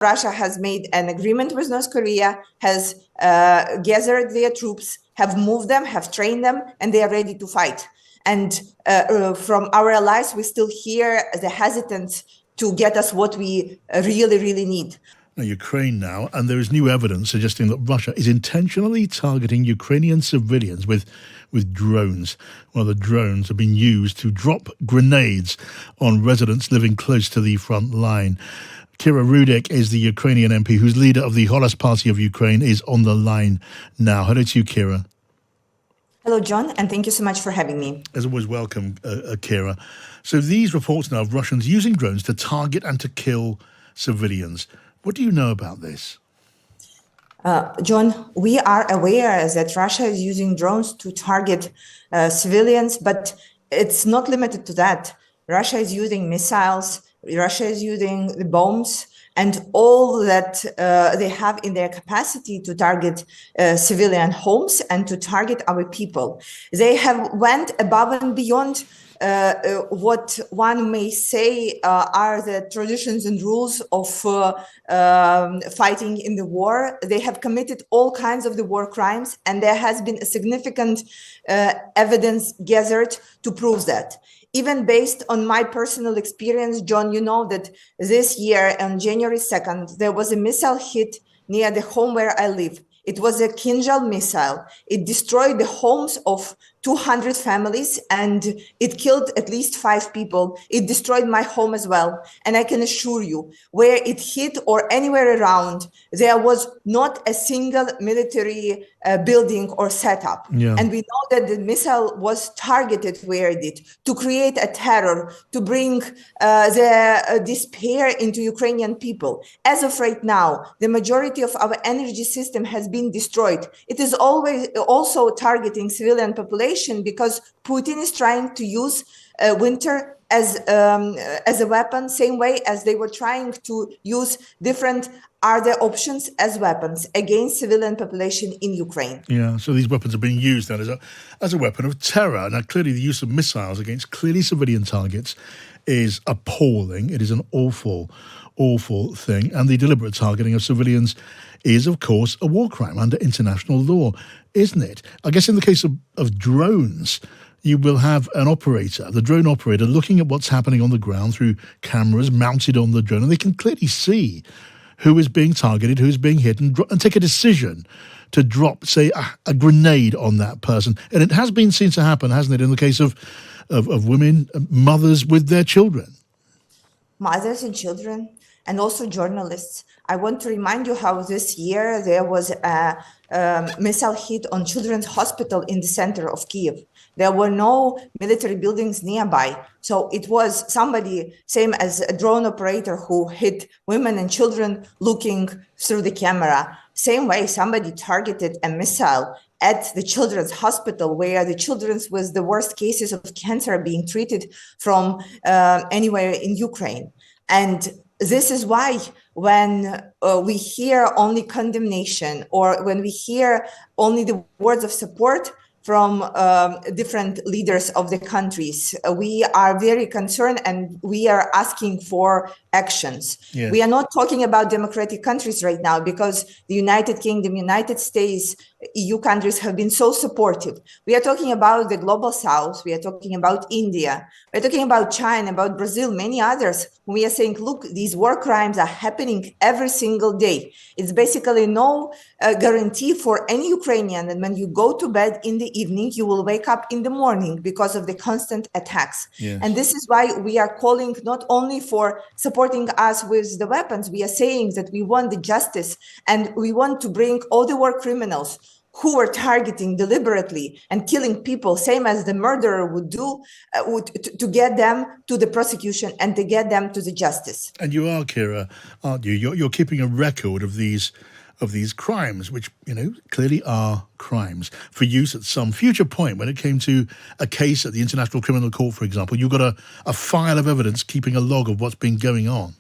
Russia has made an agreement with North Korea, has gathered their troops, have moved them, have trained them, and they are ready to fight. And from our allies, we still hear the hesitance to get us what we really, really need. Ukraine now, and there is new evidence suggesting that Russia is intentionally targeting Ukrainian civilians with drones. Well, the drones have been used to drop grenades on residents living close to the front line. Kira Rudik is the Ukrainian MP who's leader of the Holas party of Ukraine, is on the line now. Hello to you, Kira. Hello, John, and thank you so much for having me. As always, welcome, Kira. So these reports now of Russians using drones to target and to kill civilians. What do you know about this? John, we are aware that Russia is using drones to target civilians, but it's not limited to that. Russia is using missiles, Russia is using the bombs, and all that they have in their capacity to target civilian homes and to target our people. They have went above and beyond what one may say are the traditions and rules of fighting in the war. They have committed all kinds of the war crimes, and there has been a significant evidence gathered to prove that. Even based on my personal experience, John, you know that this year on January 2nd, there was a missile hit near the home where I live. It was a Kinjal missile. It destroyed the homes of 200 families and it killed at least 5 people. It destroyed my home as well. And I can assure you, where it hit or anywhere around, there was not a single military building or setup. Yeah. And we know that the missile was targeted where it did, to create a terror, to bring the despair into Ukrainian people. As of right now, the majority of our energy system has been destroyed. It is always also targeting civilian population, because Putin is trying to use winter as a weapon, same way as they were trying to use different other options as weapons against civilian population in Ukraine. Yeah, so these weapons are being used then as a weapon of terror. Now, clearly the use of missiles against clearly civilian targets is appalling. It is an awful thing. And the deliberate targeting of civilians is, of course, a war crime under international law, isn't it? I guess in the case of drones, you will have an operator, the drone operator, looking at what's happening on the ground through cameras mounted on the drone, and they can clearly see who is being targeted, who is being hit, and take a decision to drop, say, a grenade on that person. And it has been seen to happen, hasn't it, in the case of women, mothers with their children? Mothers and children, and also journalists. I want to remind you how this year there was a missile hit on Children's Hospital in the center of Kyiv. There were no military buildings nearby. So it was somebody, same as a drone operator, who hit women and children looking through the camera. Same way, somebody targeted a missile at the Children's Hospital, where the children with the worst cases of cancer are being treated from anywhere in Ukraine. And this is why when we hear only condemnation, or when we hear only the words of support from different leaders of the countries, we are very concerned and we are asking for actions. Yes. We are not talking about democratic countries right now, because the United Kingdom, United States, EU countries have been so supportive. We are talking about the global south. We are talking about India. We're talking about China, about Brazil, many others. We are saying, look, these war crimes are happening every single day. It's basically no guarantee for any Ukrainian that when you go to bed in the evening, you will wake up in the morning because of the constant attacks. Yes. And this is why we are calling not only for supporting us with the weapons, we are saying that we want the justice, and we want to bring all the war criminals who were targeting deliberately and killing people, same as the murderer would do, to get them to the prosecution and to get them to the justice. And you are, Kira, aren't you? You're keeping a record of these crimes, which, you know, clearly are crimes, for use at some future point. When it came to a case at the International Criminal Court, for example, you've got a file of evidence keeping a log of what's been going on.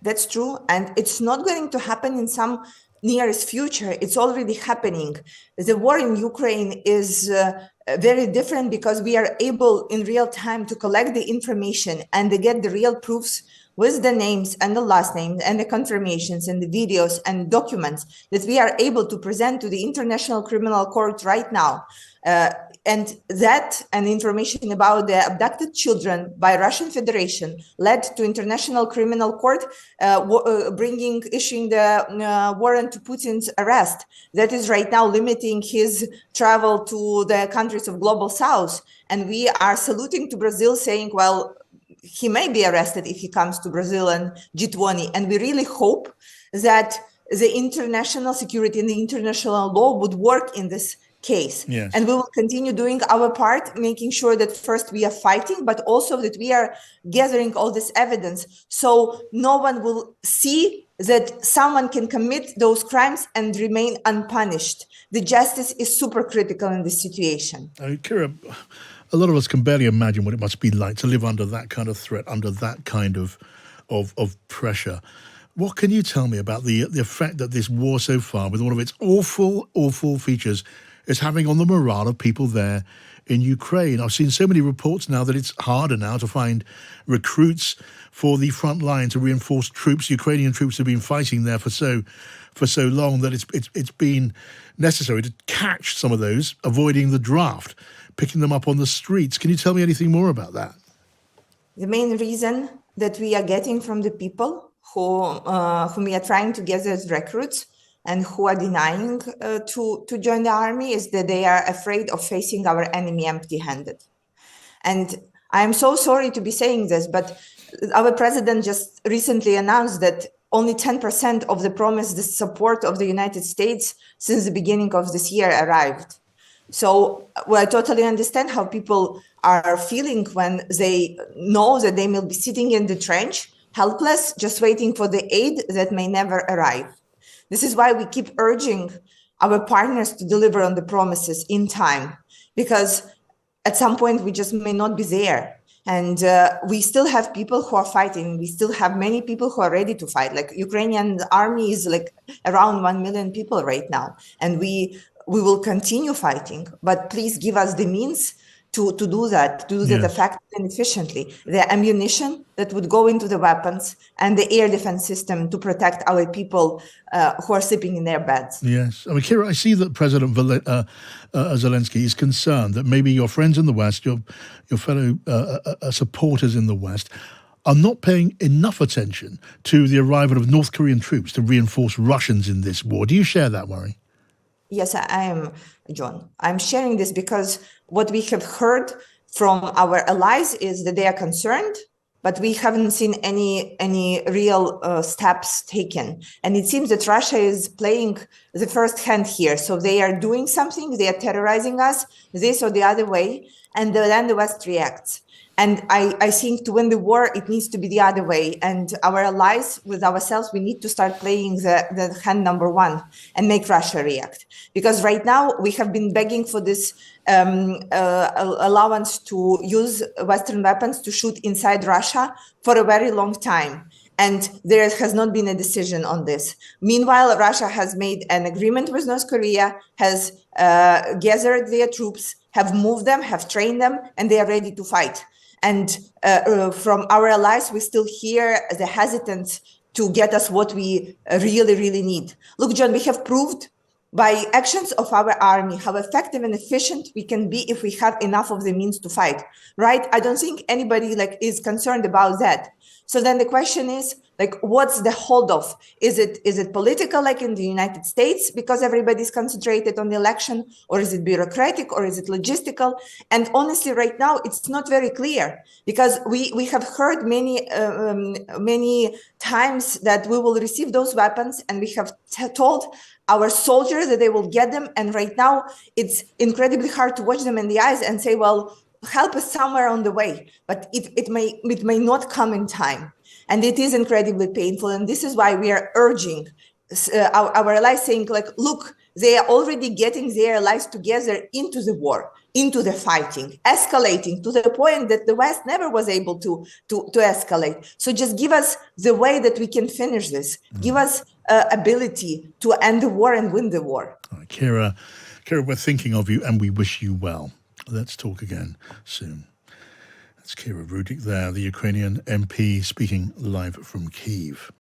That's true. And it's not going to happen in some nearest future. It's already happening. The war in Ukraine is very different because we are able in real time to collect the information and to get the real proofs with the names and the last names and the confirmations and the videos and documents that we are able to present to the International Criminal Court right now. And that and information about the abducted children by Russian Federation led to International Criminal Court issuing the warrant to Putin's arrest. That is right now limiting his travel to the countries of Global South. And we are saluting to Brazil, saying, well, he may be arrested if he comes to Brazil and G20. And we really hope that the international security and the international law would work in this case. Yes. And we will continue doing our part, making sure that first we are fighting, but also that we are gathering all this evidence so no one will see that someone can commit those crimes and remain unpunished. The justice is super critical in this situation. Kira, a lot of us can barely imagine what it must be like to live under that kind of threat, under that kind of pressure. What can you tell me about the effect that this war so far, with all of its awful, awful features, is having on the morale of people there in Ukraine? I've seen so many reports now that it's harder now to find recruits for the front line to reinforce troops. Ukrainian troops have been fighting there for so long that it's been necessary to catch some of those, avoiding the draft, picking them up on the streets. Can you tell me anything more about that? The main reason that we are getting from the people whom we are trying to get as recruits and who are denying to join the army is that they are afraid of facing our enemy empty-handed. And I'm so sorry to be saying this, but our president just recently announced that only 10% of the promised support of the United States since the beginning of this year arrived. So I totally understand how people are feeling when they know that they will be sitting in the trench, helpless, just waiting for the aid that may never arrive. This is why we keep urging our partners to deliver on the promises in time, because at some point we just may not be there. And we still have people who are fighting. We still have many people who are ready to fight. Like Ukrainian army is like around 1 million people right now. And we will continue fighting, but please give us the means to do that effectively and efficiently. The ammunition that would go into the weapons and the air defense system to protect our people who are sleeping in their beds. Yes. I mean, Kira, I see that President Zelensky is concerned that maybe your friends in the West, your fellow supporters in the West, are not paying enough attention to the arrival of North Korean troops to reinforce Russians in this war. Do you share that worry? Yes, I am, John. I'm sharing this because what we have heard from our allies is that they are concerned, but we haven't seen any real steps taken. And it seems that Russia is playing the first hand here. So they are doing something, they are terrorizing us this or the other way, and then the West reacts. And I think to win the war, it needs to be the other way. And our allies with ourselves, we need to start playing the hand number one and make Russia react. Because right now we have been begging for this allowance to use Western weapons to shoot inside Russia for a very long time. And there has not been a decision on this. Meanwhile, Russia has made an agreement with North Korea, has gathered their troops, have moved them, have trained them, and they are ready to fight. And from our allies, we still hear the hesitance to get us what we really, really need. Look, John, we have proved by actions of our army how effective and efficient we can be if we have enough of the means to fight, right? I don't think anybody is concerned about that. So then the question is, what's the holdoff? Is it political, like in the United States, because everybody's concentrated on the election, or is it bureaucratic, or is it logistical? And honestly, right now, it's not very clear, because we have heard many times that we will receive those weapons, and we have told our soldiers that they will get them. And right now, it's incredibly hard to watch them in the eyes and say, well, help us somewhere on the way, but it may not come in time. And it is incredibly painful. And this is why we are urging our allies, saying, look, they are already getting their allies together into the war, into the fighting, escalating to the point that the West never was able to escalate. So just give us the way that we can finish this. Give us ability to end the war and win the war. Right, Kira, we're thinking of you and we wish you well. Let's talk again soon. That's Kira Rudik there, the Ukrainian MP speaking live from Kyiv.